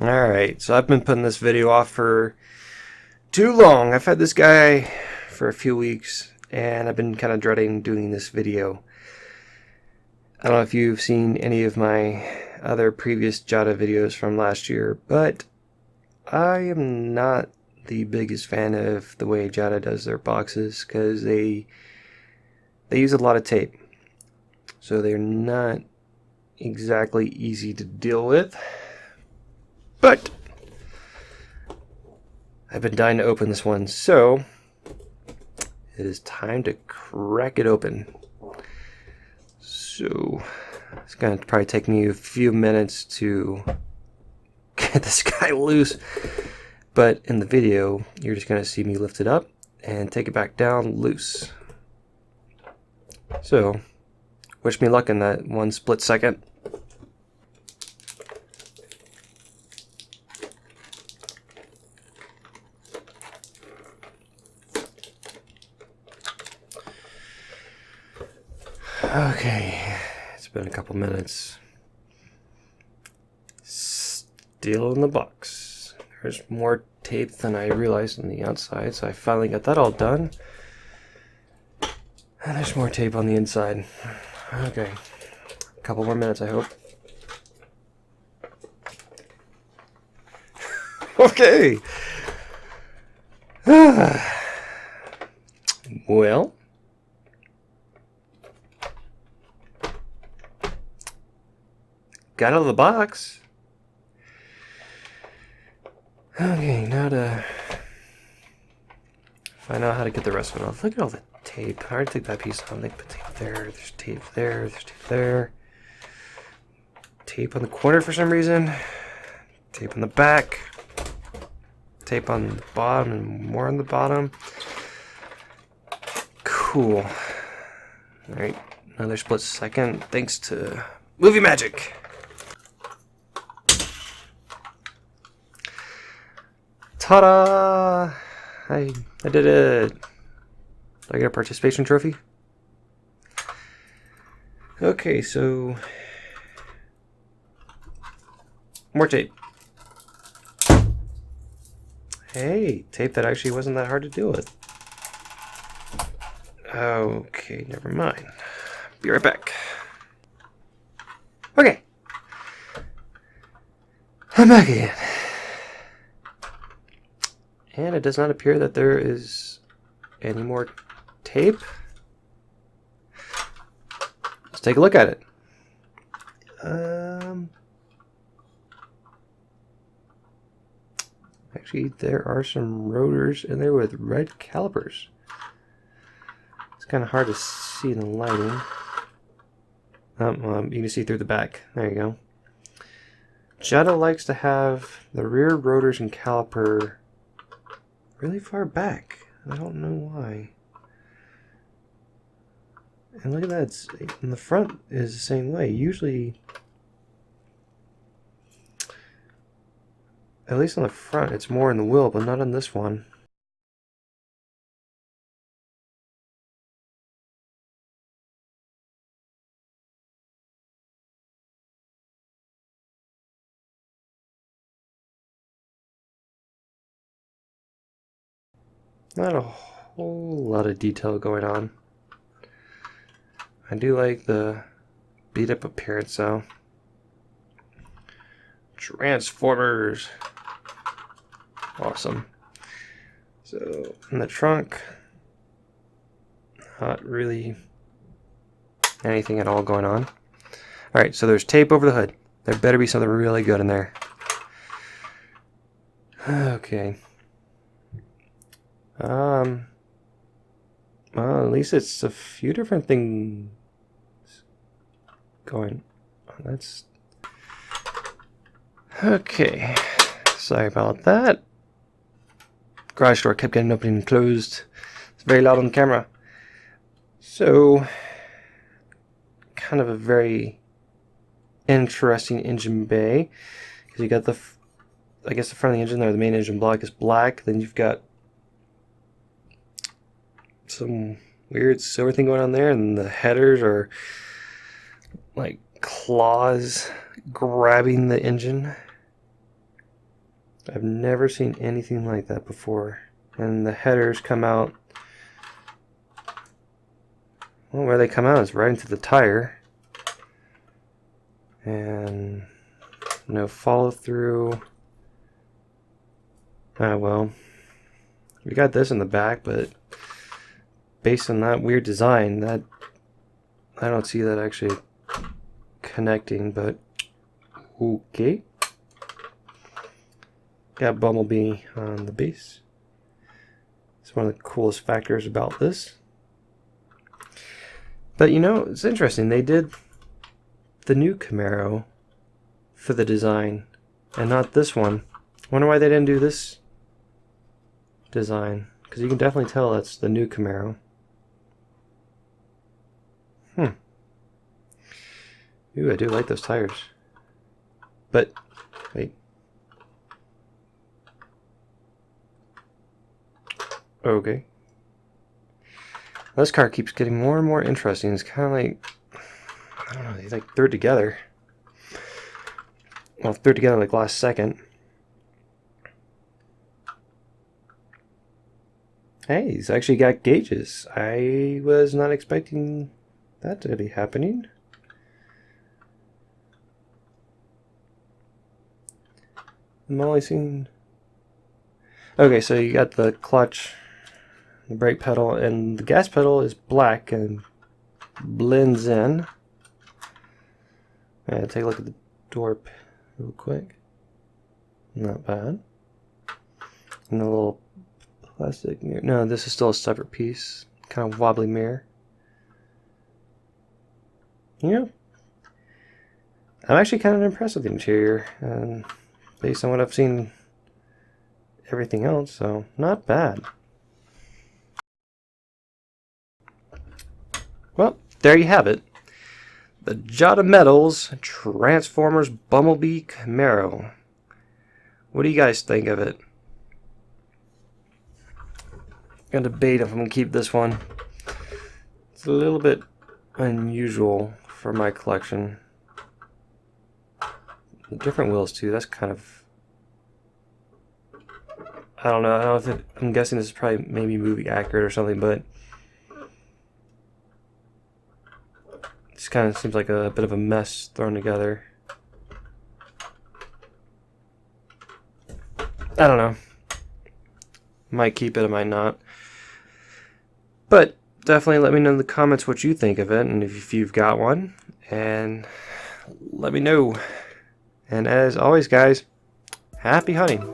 Alright, so I've been putting this video off for too long. I've had this guy for a few weeks, and I've been kind of dreading doing this video. I don't know if you've seen any of my other previous Jada videos from last year, but I am not the biggest fan of the way Jada does their boxes, because they use a lot of tape. So they're not exactly easy to deal with. But I've been dying to open this one, so it is time to crack it open. So it's going to probably take me a few minutes to get this guy loose, but in the video you're just going to see me lift it up and take it back down loose. So wish me luck in that one split second. Okay, it's been a couple minutes. Still in the box. There's more tape than I realized on the outside, so I finally got that all done. And there's more tape on the inside. Okay, a couple more minutes, I hope. Okay. Well, got out of the box. Okay, now to find out how to get the rest of it off. Look at all the tape. I already took that piece off. They put tape there, there's tape there, there's tape there. Tape on the corner for some reason. Tape on the back. Tape on the bottom and more on the bottom. Cool. Alright, another split second thanks to movie magic. Ta-da! I did it. Did I get a participation trophy? Okay, so more tape. Hey, tape that actually wasn't that hard to deal with. Okay, never mind. Be right back. Okay. I'm back again. And it does not appear that there is any more tape. Let's take a look at it. Actually, there are some rotors in there with red calipers. It's kind of hard to see in the lighting. You can see through the back. There you go. Jada likes to have the rear rotors and caliper really far back. I don't know why. And look at that, it's, in the front is the same way. Usually, at least on the front, it's more in the wheel, but not on this one. Not a whole lot of detail going on. I do like the beat up appearance though. Transformers. Awesome. So in the trunk, not really anything at all going on. Alright, so there's tape over the hood. There better be something really good in there. Okay. Well, at least it's a few different things going on. That's okay. Sorry about that. Garage door kept getting opened and closed. It's very loud on the camera. So, kind of a very interesting engine bay, because you got the, I guess the front of the engine there, the main engine block is black. Then you've got some weird silver thing going on there, and the headers are like claws grabbing the engine. I've never seen anything like that before. And the headers come out, well, where they come out is right into the tire. And no follow through. Well, we got this in the back, but based on that weird design, that I don't see that actually connecting, but okay. Got Bumblebee on the base. It's one of the coolest factors about this. But you know, it's interesting. They did the new Camaro for the design and not this one. Wonder why they didn't do this design, because you can definitely tell that's the new Camaro. Ooh, I do like those tires. But wait. Okay. This car keeps getting more and more interesting. It's kind of like, I don't know, they like threw it together. Well, threw it together like last second. Hey, he's actually got gauges. I was not expecting that to be happening. I'm only seeing... Okay, so you got the clutch, the brake pedal, and the gas pedal is black and blends in. Take a look at the door real quick. Not bad. And the little plastic mirror. No, this is still a separate piece. Kind of wobbly mirror. Yeah. I'm actually kind of impressed with the interior, and based on what I've seen everything else, so not bad. Well, there you have it. The Jada Metals Transformers Bumblebee Camaro. What do you guys think of it? I'm gonna debate if I'm gonna keep this one. It's a little bit unusual for my collection. The different wheels too, that's kind of... I don't know if it, I'm guessing this is probably maybe movie accurate or something, but this kind of seems like a bit of a mess thrown together. I don't know. Might keep it, I might not. But definitely let me know in the comments what you think of it, and if you've got one, and let me know. And as always, guys, happy hunting.